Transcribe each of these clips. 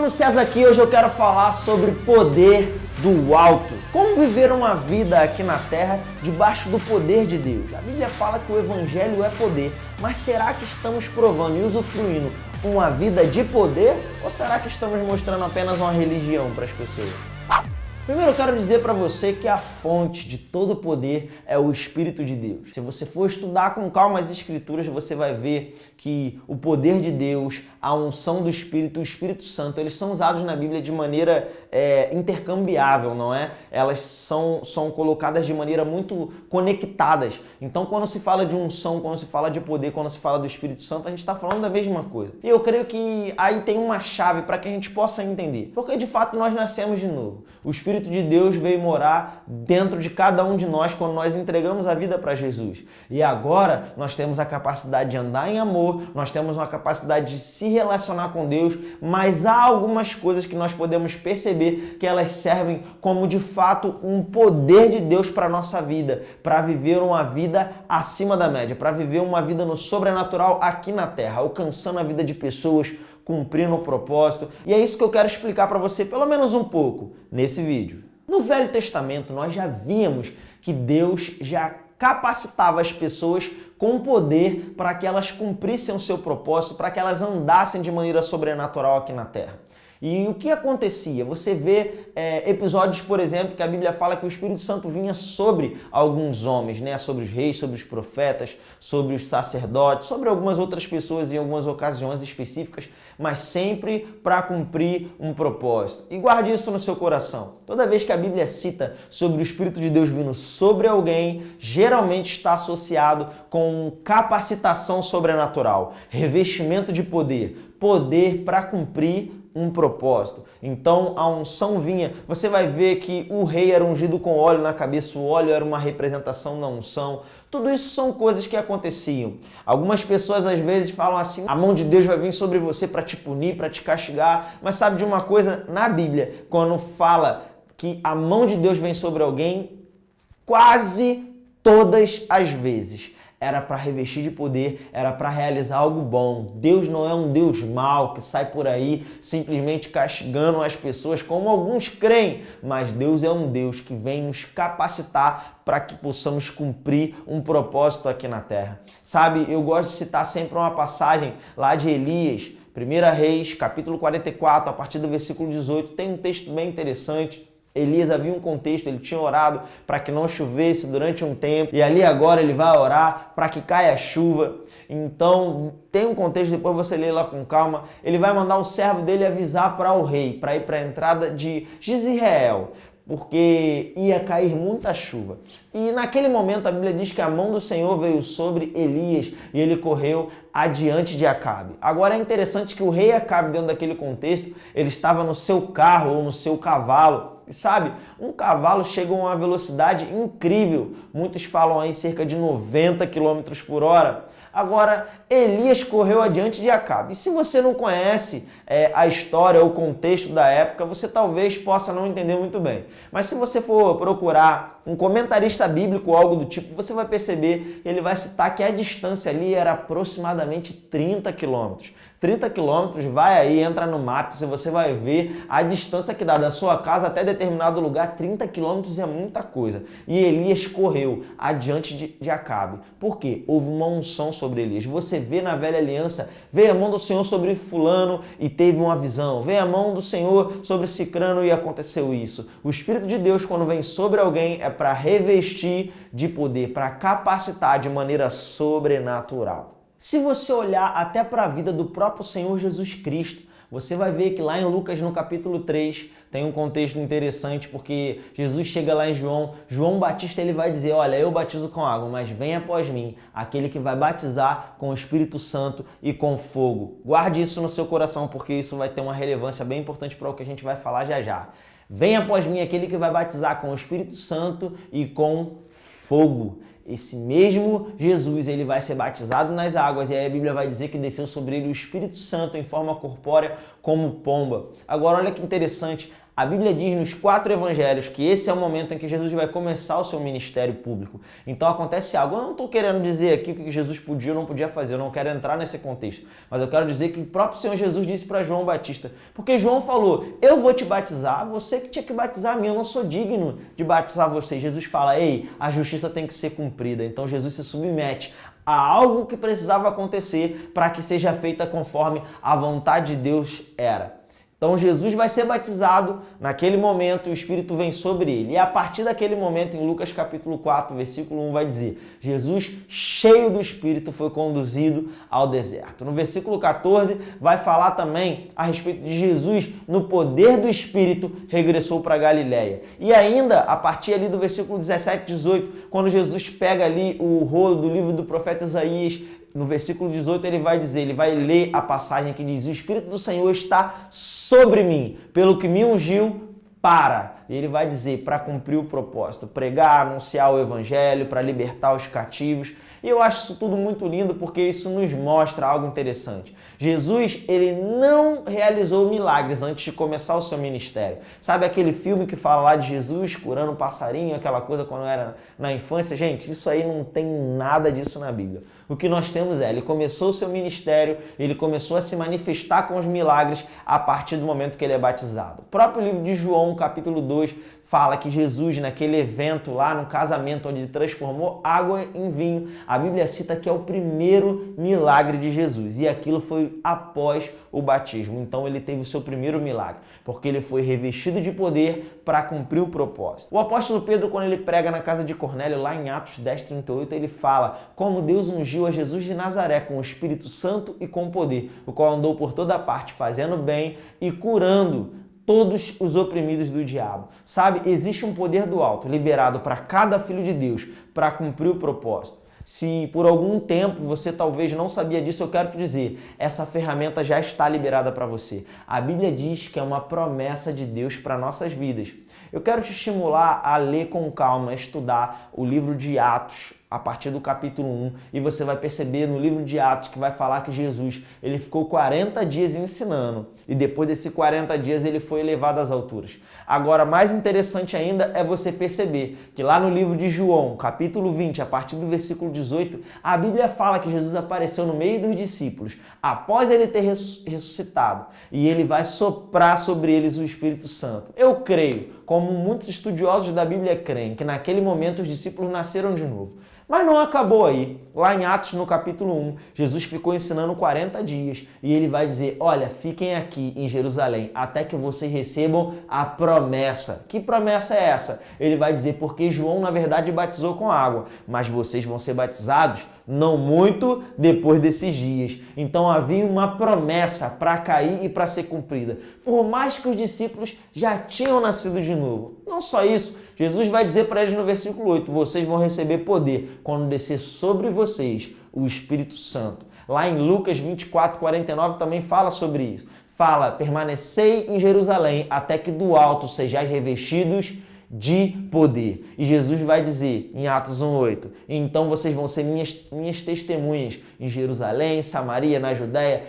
Mano César aqui, hoje eu quero falar sobre poder do alto. Como viver uma vida aqui na terra debaixo do poder de Deus. A Bíblia fala que o Evangelho é poder, mas será que estamos provando e usufruindo uma vida de poder? Ou será que estamos mostrando apenas uma religião para as pessoas? Primeiro eu quero dizer para você que a fonte de todo poder é o Espírito de Deus. Se você for estudar com calma as Escrituras, você vai ver que o poder de Deus, a unção do Espírito, o Espírito Santo, eles são usados na Bíblia de maneira intercambiável, não é? Elas são colocadas de maneira muito conectadas. Então, quando se fala de unção, quando se fala de poder, quando se fala do Espírito Santo, a gente está falando da mesma coisa. E eu creio que aí tem uma chave para que a gente possa entender. Porque, de fato, nós nascemos de novo. O Espírito de Deus veio morar dentro de cada um de nós quando nós entregamos a vida para Jesus. E agora nós temos a capacidade de andar em amor, nós temos uma capacidade de se relacionar com Deus, mas há algumas coisas que nós podemos perceber que elas servem como de fato um poder de Deus para a nossa vida, para viver uma vida acima da média, para viver uma vida no sobrenatural aqui na terra, alcançando a vida de pessoas, cumprindo o propósito. E é isso que eu quero explicar para você, pelo menos um pouco, nesse vídeo. No Velho Testamento, nós já víamos que Deus já capacitava as pessoas com poder para que elas cumprissem o seu propósito, para que elas andassem de maneira sobrenatural aqui na Terra. E o que acontecia? Você vê episódios, por exemplo, que a Bíblia fala que o Espírito Santo vinha sobre alguns homens, né? Sobre os reis, sobre os profetas, sobre os sacerdotes, sobre algumas outras pessoas em algumas ocasiões específicas, mas sempre para cumprir um propósito. E guarde isso no seu coração. Toda vez que a Bíblia cita sobre o Espírito de Deus vindo sobre alguém, geralmente está associado com capacitação sobrenatural, revestimento de poder, poder para cumprir um propósito. Então a unção vinha, você vai ver que o rei era ungido com óleo na cabeça, o óleo era uma representação da unção. Tudo isso são coisas que aconteciam. Algumas pessoas às vezes falam assim, a mão de Deus vai vir sobre você para te punir, para te castigar, mas sabe de uma coisa? Na Bíblia, quando fala que a mão de Deus vem sobre alguém, quase todas as vezes era para revestir de poder, era para realizar algo bom. Deus não é um Deus mau que sai por aí simplesmente castigando as pessoas como alguns creem, mas Deus é um Deus que vem nos capacitar para que possamos cumprir um propósito aqui na terra. Sabe, eu gosto de citar sempre uma passagem lá de Elias, 1 Reis, capítulo 44, a partir do versículo 18, tem um texto bem interessante. Elias havia um contexto, ele tinha orado para que não chovesse durante um tempo, e ali agora ele vai orar para que caia a chuva. Então tem um contexto, depois você lê lá com calma. Ele vai mandar o servo dele avisar para o rei, para ir para a entrada de Jezreel, porque ia cair muita chuva. E naquele momento a Bíblia diz que a mão do Senhor veio sobre Elias e ele correu adiante de Acabe. Agora é interessante que o rei Acabe, dentro daquele contexto, ele estava no seu carro ou no seu cavalo. E sabe, um cavalo chega a uma velocidade incrível. Muitos falam aí cerca de 90 km por hora. Agora, Elias correu adiante de Acabe. E se você não conhece a história ou o contexto da época, você talvez possa não entender muito bem. Mas se você for procurar um comentarista bíblico ou algo do tipo, você vai perceber, ele vai citar que a distância ali era aproximadamente 30 quilômetros. 30 quilômetros, vai aí, entra no Maps e você vai ver a distância que dá da sua casa até determinado lugar. 30 quilômetros é muita coisa. E Elias correu adiante de Acabe. Por quê? Houve uma unção sobre Elias. Você vê na velha aliança, veio a mão do Senhor sobre fulano e teve uma visão. Veio a mão do Senhor sobre cicrano e aconteceu isso. O Espírito de Deus, quando vem sobre alguém, é para revestir de poder, para capacitar de maneira sobrenatural. Se você olhar até para a vida do próprio Senhor Jesus Cristo, você vai ver que lá em Lucas, no capítulo 3, tem um contexto interessante, porque Jesus chega lá em João Batista, ele vai dizer, olha, eu batizo com água, mas vem após mim, aquele que vai batizar com o Espírito Santo e com fogo. Guarde isso no seu coração, porque isso vai ter uma relevância bem importante para o que a gente vai falar já já. Vem após mim aquele que vai batizar com o Espírito Santo e com fogo. Esse mesmo Jesus, ele vai ser batizado nas águas, e aí a Bíblia vai dizer que desceu sobre ele o Espírito Santo em forma corpórea como pomba. Agora olha que interessante, A Bíblia diz nos 4 evangelhos que esse é o momento em que Jesus vai começar o seu ministério público. Então acontece algo. Eu não estou querendo dizer aqui o que Jesus podia ou não podia fazer, eu não quero entrar nesse contexto. Mas eu quero dizer que o próprio Senhor Jesus disse para João Batista. Porque João falou, eu vou te batizar, você que tinha que batizar a mim, eu não sou digno de batizar você. Jesus fala, ei, a justiça tem que ser cumprida. Então Jesus se submete a algo que precisava acontecer para que seja feita conforme a vontade de Deus era. Então Jesus vai ser batizado, naquele momento o Espírito vem sobre ele. E a partir daquele momento, em Lucas capítulo 4, versículo 1, vai dizer, Jesus, cheio do Espírito, foi conduzido ao deserto. No versículo 14, vai falar também a respeito de Jesus, no poder do Espírito, regressou para Galiléia. E ainda, a partir ali do versículo 17, 18, quando Jesus pega ali o rolo do livro do profeta Isaías, no versículo 18 ele vai dizer, ele vai ler a passagem que diz, o Espírito do Senhor está sobre mim, pelo que me ungiu para. E ele vai dizer, para cumprir o propósito, pregar, anunciar o evangelho, para libertar os cativos. E eu acho isso tudo muito lindo porque isso nos mostra algo interessante. Jesus, ele não realizou milagres antes de começar o seu ministério. Sabe aquele filme que fala lá de Jesus curando um passarinho, aquela coisa quando era na infância? Gente, isso aí não tem nada disso na Bíblia. O que nós temos é, ele começou o seu ministério, ele começou a se manifestar com os milagres a partir do momento que ele é batizado. O próprio livro de João, capítulo 2, fala que Jesus, naquele evento lá no casamento, onde ele transformou água em vinho, a Bíblia cita que é o primeiro milagre de Jesus. E aquilo foi após o batismo. Então ele teve o seu primeiro milagre, porque ele foi revestido de poder para cumprir o propósito. O apóstolo Pedro, quando ele prega na casa de Cornélio, lá em Atos 10:38, ele fala como Deus ungiu a Jesus de Nazaré com o Espírito Santo e com poder, o qual andou por toda parte, fazendo bem e curando todos os oprimidos do diabo. Sabe, existe um poder do alto liberado para cada filho de Deus para cumprir o propósito. Se por algum tempo você talvez não sabia disso, eu quero te dizer, essa ferramenta já está liberada para você. A Bíblia diz que é uma promessa de Deus para nossas vidas. Eu quero te estimular a ler com calma, a estudar o livro de Atos, a partir do capítulo 1, e você vai perceber no livro de Atos que vai falar que Jesus, ele ficou 40 dias ensinando, e depois desses 40 dias ele foi elevado às alturas. Agora, mais interessante ainda é você perceber que lá no livro de João, capítulo 20, a partir do versículo 18, a Bíblia fala que Jesus apareceu no meio dos discípulos, após ele ter ressuscitado, e ele vai soprar sobre eles o Espírito Santo. Eu creio, como muitos estudiosos da Bíblia creem, que naquele momento os discípulos nasceram de novo. Mas não acabou aí. Lá em Atos, no capítulo 1, Jesus ficou ensinando 40 dias e ele vai dizer, olha, fiquem aqui em Jerusalém até que vocês recebam a promessa. Que promessa é essa? Ele vai dizer, porque João, na verdade, batizou com água, mas vocês vão ser batizados não muito depois desses dias. Então havia uma promessa para cair e para ser cumprida. Por mais que os discípulos já tinham nascido de novo. Não só isso, Jesus vai dizer para eles no versículo 8, vocês vão receber poder quando descer sobre vocês o Espírito Santo. Lá em Lucas 24:49 também fala sobre isso. Fala, permanecei em Jerusalém até que do alto sejais revestidos de poder. E Jesus vai dizer em Atos 1:8, então vocês vão ser minhas testemunhas em Jerusalém, Samaria, na Judéia,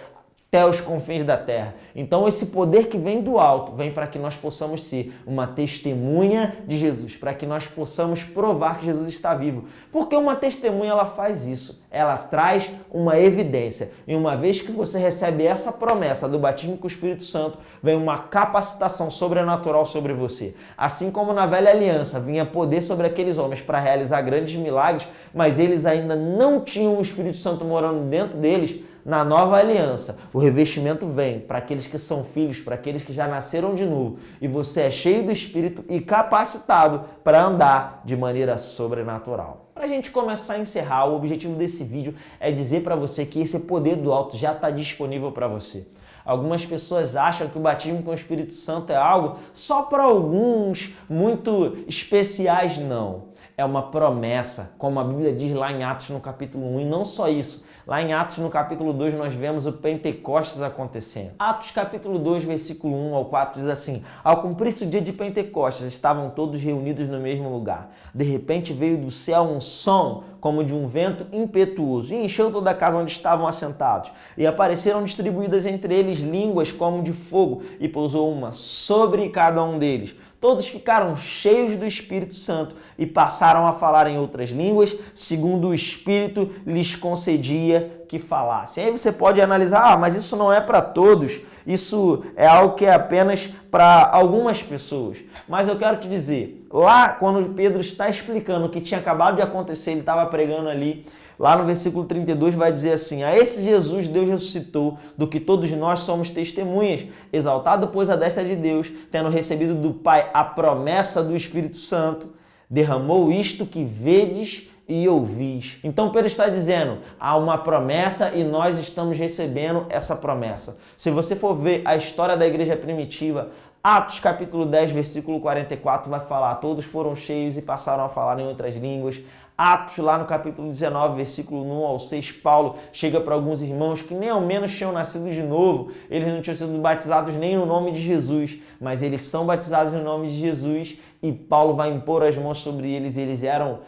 até os confins da terra. Então esse poder que vem do alto, vem para que nós possamos ser uma testemunha de Jesus, para que nós possamos provar que Jesus está vivo. Porque uma testemunha, ela faz isso, ela traz uma evidência. E uma vez que você recebe essa promessa do batismo com o Espírito Santo, vem uma capacitação sobrenatural sobre você. Assim como na velha aliança vinha poder sobre aqueles homens para realizar grandes milagres, mas eles ainda não tinham o Espírito Santo morando dentro deles. Na nova aliança, o revestimento vem para aqueles que são filhos, para aqueles que já nasceram de novo. E você é cheio do Espírito e capacitado para andar de maneira sobrenatural. Para a gente começar a encerrar, o objetivo desse vídeo é dizer para você que esse poder do alto já está disponível para você. Algumas pessoas acham que o batismo com o Espírito Santo é algo só para alguns muito especiais. Não. É uma promessa, como a Bíblia diz lá em Atos no capítulo 1. E não só isso. Lá em Atos, no capítulo 2, nós vemos o Pentecostes acontecendo. Atos, capítulo 2, versículo 1 ao 4, diz assim, ao cumprir-se o dia de Pentecostes, estavam todos reunidos no mesmo lugar. De repente veio do céu um som, como de um vento impetuoso, e encheu toda a casa onde estavam assentados. E apareceram distribuídas entre eles línguas como de fogo, e pousou uma sobre cada um deles. Todos ficaram cheios do Espírito Santo e passaram a falar em outras línguas, segundo o Espírito lhes concedia que falassem. Aí você pode analisar, mas isso não é para todos, isso é algo que é apenas para algumas pessoas. Mas eu quero te dizer, lá quando Pedro está explicando o que tinha acabado de acontecer, ele estava pregando ali, lá no versículo 32 vai dizer assim: a esse Jesus Deus ressuscitou, do que todos nós somos testemunhas, exaltado pois a destra de Deus, tendo recebido do Pai a promessa do Espírito Santo, derramou isto que vedes e ouvis. Então Pedro está dizendo, há uma promessa e nós estamos recebendo essa promessa. Se você for ver a história da igreja primitiva, Atos capítulo 10, versículo 44 vai falar, todos foram cheios e passaram a falar em outras línguas. Atos, lá no capítulo 19, versículo 1 ao 6, Paulo chega para alguns irmãos que nem ao menos tinham nascido de novo, eles não tinham sido batizados nem no nome de Jesus, mas eles são batizados no nome de Jesus e Paulo vai impor as mãos sobre eles e eles eram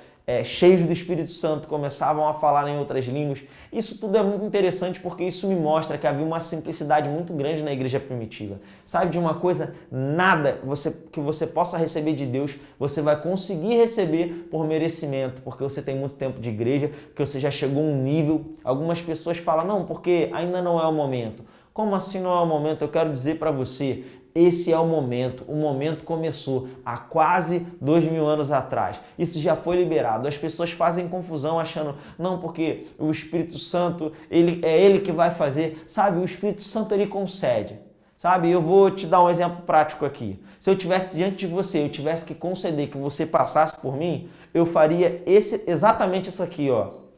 cheios do Espírito Santo, começavam a falar em outras línguas. Isso tudo é muito interessante porque isso me mostra que havia uma simplicidade muito grande na igreja primitiva. Sabe de uma coisa? Nada que você possa receber de Deus, você vai conseguir receber por merecimento, porque você tem muito tempo de igreja, que você já chegou a um nível. Algumas pessoas falam, não, porque ainda não é o momento. Como assim não é o momento? Eu quero dizer para você, esse é o momento começou há quase 2000 anos atrás. Isso já foi liberado. As pessoas fazem confusão achando, não, porque o Espírito Santo, ele que vai fazer. Sabe, o Espírito Santo ele concede. Sabe, eu vou te dar um exemplo prático aqui. Se eu tivesse diante de você, eu tivesse que conceder que você passasse por mim, eu faria exatamente isso aqui, ó.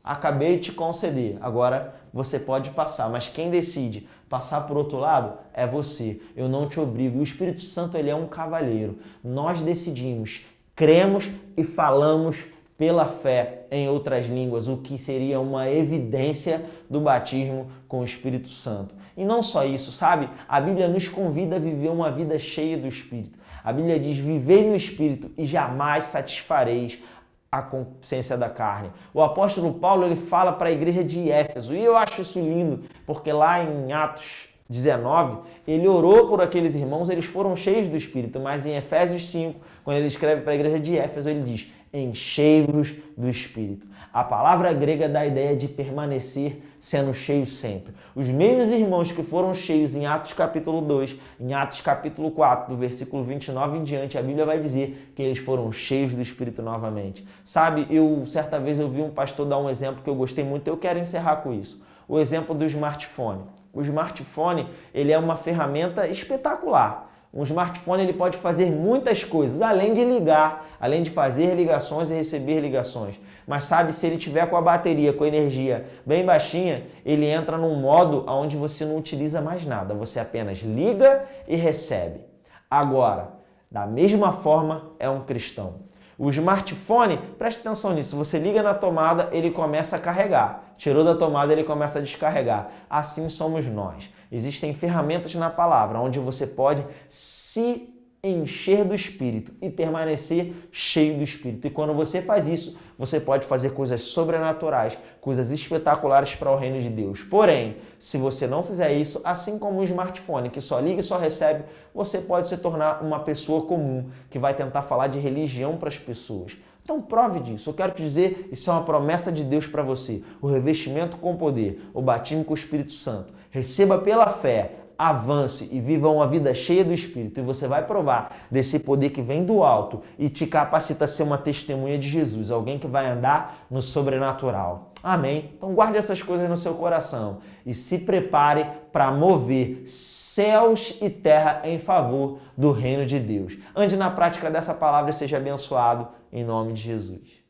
Acabei de te conceder, agora você pode passar, mas quem decide passar por outro lado é você. Eu não te obrigo. O Espírito Santo ele é um cavalheiro. Nós decidimos, cremos e falamos pela fé em outras línguas, o que seria uma evidência do batismo com o Espírito Santo. E não só isso, sabe? A Bíblia nos convida a viver uma vida cheia do Espírito. A Bíblia diz, vivei no Espírito e jamais satisfareis a consciência da carne. O apóstolo Paulo ele fala para a igreja de Éfeso, e eu acho isso lindo, porque lá em Atos 19, ele orou por aqueles irmãos, eles foram cheios do Espírito, mas em Efésios 5, quando ele escreve para a igreja de Éfeso, ele diz, enchei-vos do Espírito. A palavra grega dá a ideia de permanecer sendo cheio sempre. Os mesmos irmãos que foram cheios em Atos capítulo 2, em Atos capítulo 4, do versículo 29 em diante, a Bíblia vai dizer que eles foram cheios do Espírito novamente. Sabe, certa vez eu vi um pastor dar um exemplo que eu gostei muito, eu quero encerrar com isso. O exemplo do smartphone. O smartphone, ele é uma ferramenta espetacular. Um smartphone ele pode fazer muitas coisas, além de ligar, além de fazer ligações e receber ligações. Mas sabe, se ele tiver com a bateria, com a energia bem baixinha, ele entra num modo onde você não utiliza mais nada. Você apenas liga e recebe. Agora, da mesma forma, é um cristão. O smartphone, preste atenção nisso, você liga na tomada, ele começa a carregar. Tirou da tomada, ele começa a descarregar. Assim somos nós. Existem ferramentas na palavra onde você pode se encher do Espírito e permanecer cheio do Espírito. E quando você faz isso, você pode fazer coisas sobrenaturais, coisas espetaculares para o reino de Deus. Porém, se você não fizer isso, assim como o smartphone, que só liga e só recebe, você pode se tornar uma pessoa comum, que vai tentar falar de religião para as pessoas. Então prove disso. Eu quero te dizer, isso é uma promessa de Deus para você. O revestimento com poder, o batismo com o Espírito Santo. Receba pela fé, avance e viva uma vida cheia do Espírito. E você vai provar desse poder que vem do alto e te capacita a ser uma testemunha de Jesus. Alguém que vai andar no sobrenatural. Amém? Então guarde essas coisas no seu coração e se prepare para mover céus e terra em favor do reino de Deus. Ande na prática dessa palavra e seja abençoado em nome de Jesus.